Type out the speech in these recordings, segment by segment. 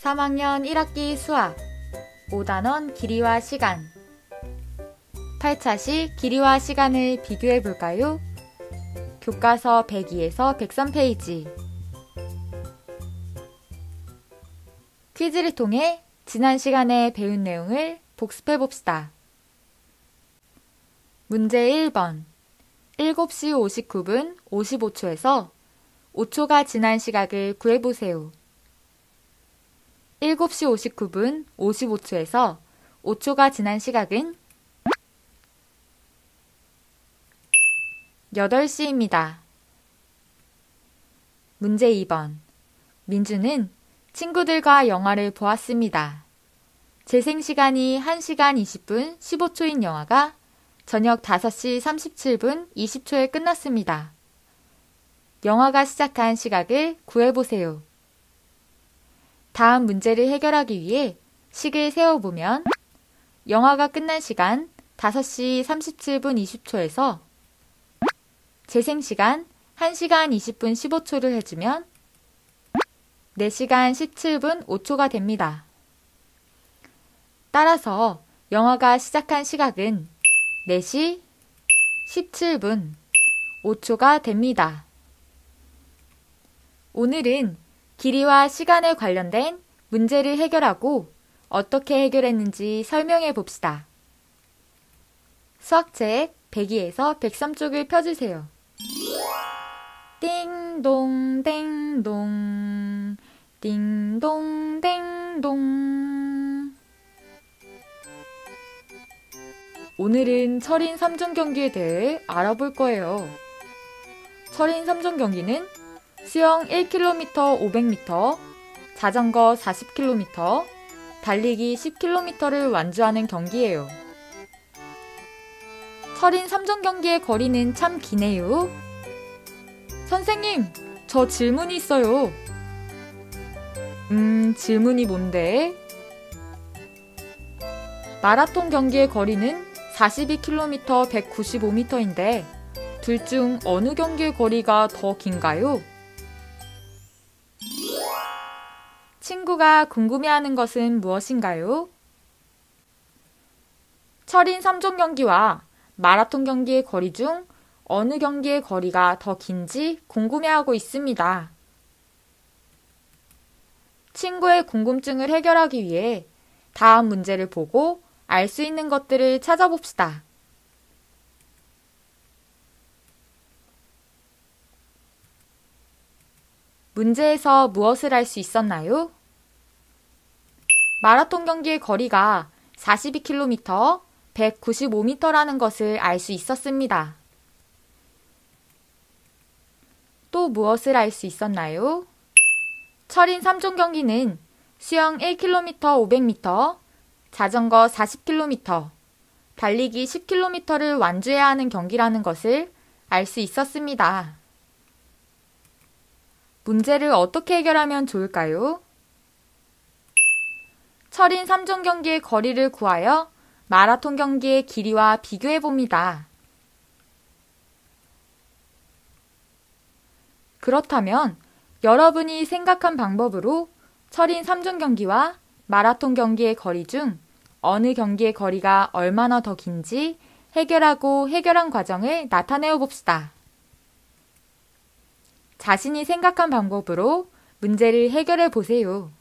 3학년 1학기 수학 5단원 길이와 시간 8차시 길이와 시간을 비교해 볼까요? 교과서 102에서 103페이지 퀴즈를 통해 지난 시간에 배운 내용을 복습해 봅시다. 문제 1번 7시 59분 55초에서 5초가 지난 시각을 구해보세요. 7시 59분 55초에서 5초가 지난 시각은 8시입니다. 문제 2번 민주는 친구들과 영화를 보았습니다. 재생시간이 1시간 20분 15초인 영화가 저녁 5시 37분 20초에 끝났습니다. 영화가 시작한 시각을 구해보세요. 다음 문제를 해결하기 위해 식을 세워보면 영화가 끝난 시간 5시 37분 20초에서 재생시간 1시간 20분 15초를 해주면 4시간 17분 5초가 됩니다. 따라서 영화가 시작한 시각은 4시 17분 5초가 됩니다. 오늘은 길이와 시간에 관련된 문제를 해결하고 어떻게 해결했는지 설명해 봅시다. 수학책 102에서 103쪽을 펴주세요. 띵동 땡동 띵동 땡동 오늘은 철인 3종 경기에 대해 알아볼 거예요. 철인 3종 경기는 수영 1km 500m, 자전거 40km, 달리기 10km를 완주하는 경기예요. 철인 3종 경기의 거리는 참 기네요. 선생님, 저 질문이 있어요. 질문이 뭔데? 마라톤 경기의 거리는 42km 195m인데 둘 중 어느 경기의 거리가 더 긴가요? 친구가 궁금해하는 것은 무엇인가요? 철인 3종 경기와 마라톤 경기의 거리 중 어느 경기의 거리가 더 긴지 궁금해하고 있습니다. 친구의 궁금증을 해결하기 위해 다음 문제를 보고 알 수 있는 것들을 찾아봅시다. 문제에서 무엇을 알 수 있었나요? 마라톤 경기의 거리가 42km, 195m라는 것을 알 수 있었습니다. 또 무엇을 알 수 있었나요? 철인 3종 경기는 수영 1km 500m, 자전거 40km, 달리기 10km를 완주해야 하는 경기라는 것을 알 수 있었습니다. 문제를 어떻게 해결하면 좋을까요? 철인 3종 경기의 거리를 구하여 마라톤 경기의 길이와 비교해 봅니다. 그렇다면 여러분이 생각한 방법으로 철인 3종 경기와 마라톤 경기의 거리 중 어느 경기의 거리가 얼마나 더 긴지 해결하고 해결한 과정을 나타내어 봅시다. 자신이 생각한 방법으로 문제를 해결해 보세요.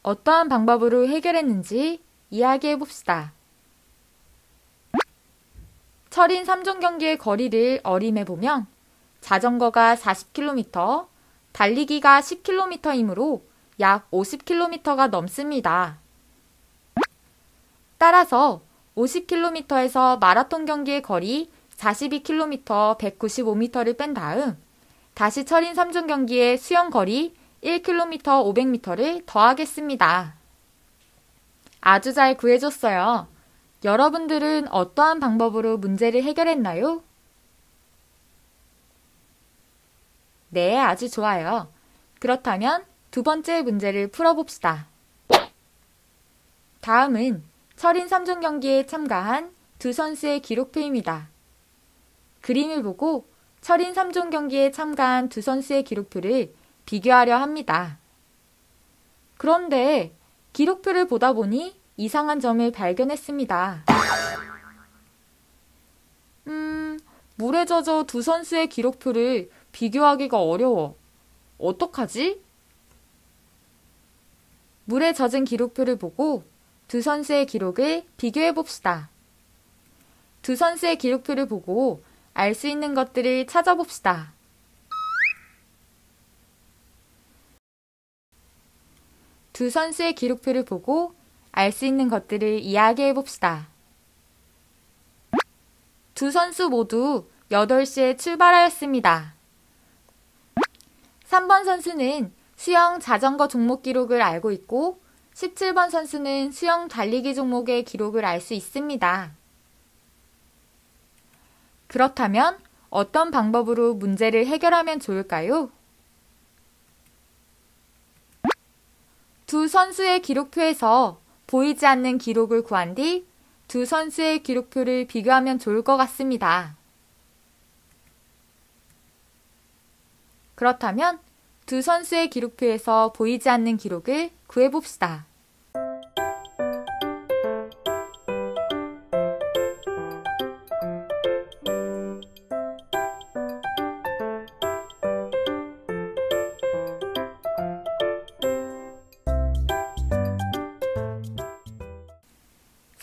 어떠한 방법으로 해결했는지 이야기해 봅시다. 철인 3종 경기의 거리를 어림해 보면 자전거가 40km, 달리기가 10km이므로 약 50km가 넘습니다. 따라서 50km에서 마라톤 경기의 거리 42km 195m를 뺀 다음 다시 철인 3종 경기의 수영 거리 1km 500m를 더하겠습니다. 아주 잘 구해줬어요. 여러분들은 어떠한 방법으로 문제를 해결했나요? 네, 아주 좋아요. 그렇다면 두 번째 문제를 풀어봅시다. 다음은 철인 3종 경기에 참가한 두 선수의 기록표입니다. 그림을 보고 철인 3종 경기에 참가한 두 선수의 기록표를 비교하려 합니다. 그런데 기록표를 보다 보니 이상한 점을 발견했습니다. 물에 젖어 두 선수의 기록표를 비교하기가 어려워. 어떡하지? 물에 젖은 기록표를 보고 두 선수의 기록을 비교해 봅시다. 두 선수의 기록표를 보고 알 수 있는 것들을 찾아봅시다. 두 선수의 기록표를 보고 알 수 있는 것들을 이야기해 봅시다. 두 선수 모두 8시에 출발하였습니다. 3번 선수는 수영 자전거 종목 기록을 알고 있고 17번 선수는 수영 달리기 종목의 기록을 알 수 있습니다. 그렇다면 어떤 방법으로 문제를 해결하면 좋을까요? 두 선수의 기록표에서 보이지 않는 기록을 구한 뒤 두 선수의 기록표를 비교하면 좋을 것 같습니다. 그렇다면 두 선수의 기록표에서 보이지 않는 기록을 구해봅시다.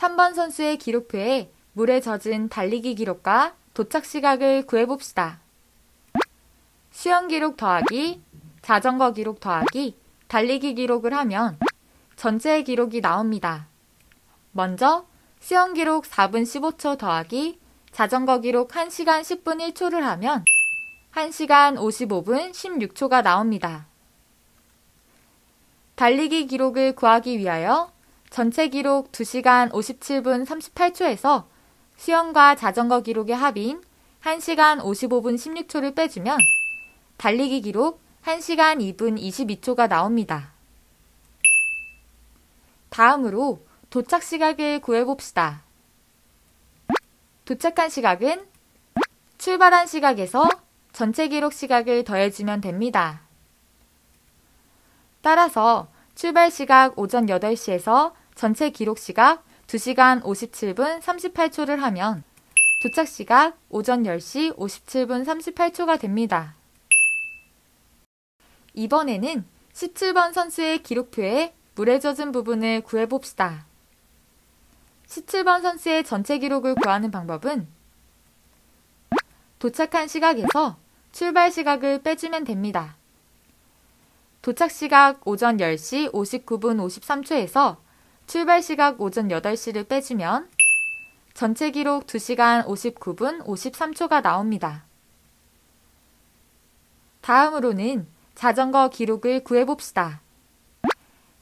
삼 번 선수의 기록표에 물에 젖은 달리기 기록과 도착 시각을 구해봅시다. 수영 기록 더하기, 자전거 기록 더하기, 달리기 기록을 하면 전체의 기록이 나옵니다. 먼저 수영 기록 4분 15초 더하기 자전거 기록 1시간 10분 1초를 하면 1시간 55분 16초가 나옵니다. 달리기 기록을 구하기 위하여 전체 기록 2시간 57분 38초에서 수영과 자전거 기록의 합인 1시간 55분 16초를 빼주면 달리기 기록 1시간 2분 22초가 나옵니다. 다음으로 도착 시각을 구해봅시다. 도착한 시각은 출발한 시각에서 전체 기록 시각을 더해주면 됩니다. 따라서 출발 시각 오전 8시에서 전체 기록 시각 2시간 57분 38초를 하면 도착 시각 오전 10시 57분 38초가 됩니다. 이번에는 17번 선수의 기록표에 물에 젖은 부분을 구해봅시다. 17번 선수의 전체 기록을 구하는 방법은 도착한 시각에서 출발 시각을 빼주면 됩니다. 도착 시각 오전 10시 59분 53초에서 출발 시각 오전 8시를 빼주면 전체 기록 2시간 59분 53초가 나옵니다. 다음으로는 자전거 기록을 구해봅시다.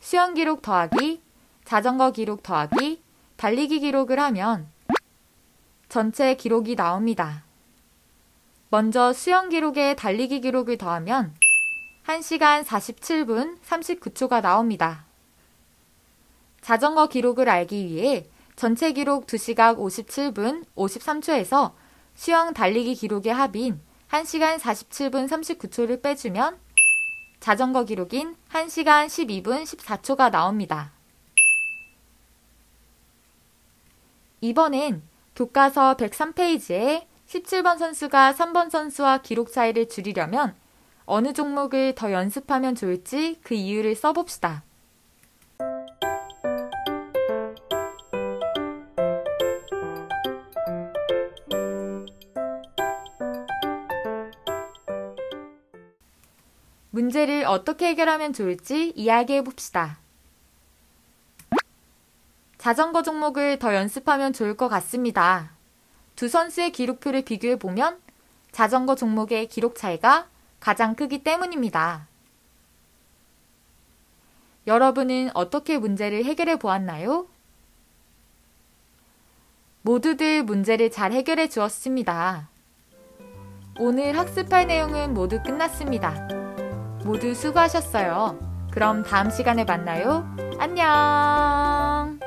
수영 기록 더하기, 자전거 기록 더하기, 달리기 기록을 하면 전체 기록이 나옵니다. 먼저 수영 기록에 달리기 기록을 더하면 1시간 47분 39초가 나옵니다. 자전거 기록을 알기 위해 전체 기록 2시간 57분 53초에서 수영 달리기 기록의 합인 1시간 47분 39초를 빼주면 자전거 기록인 1시간 12분 14초가 나옵니다. 이번엔 교과서 103페이지에 17번 선수가 3번 선수와 기록 차이를 줄이려면 어느 종목을 더 연습하면 좋을지 그 이유를 써봅시다. 문제를 어떻게 해결하면 좋을지 이야기해 봅시다. 자전거 종목을 더 연습하면 좋을 것 같습니다. 두 선수의 기록표를 비교해 보면 자전거 종목의 기록 차이가 가장 크기 때문입니다. 여러분은 어떻게 문제를 해결해 보았나요? 모두들 문제를 잘 해결해 주었습니다. 오늘 학습할 내용은 모두 끝났습니다. 모두 수고하셨어요. 그럼 다음 시간에 만나요. 안녕!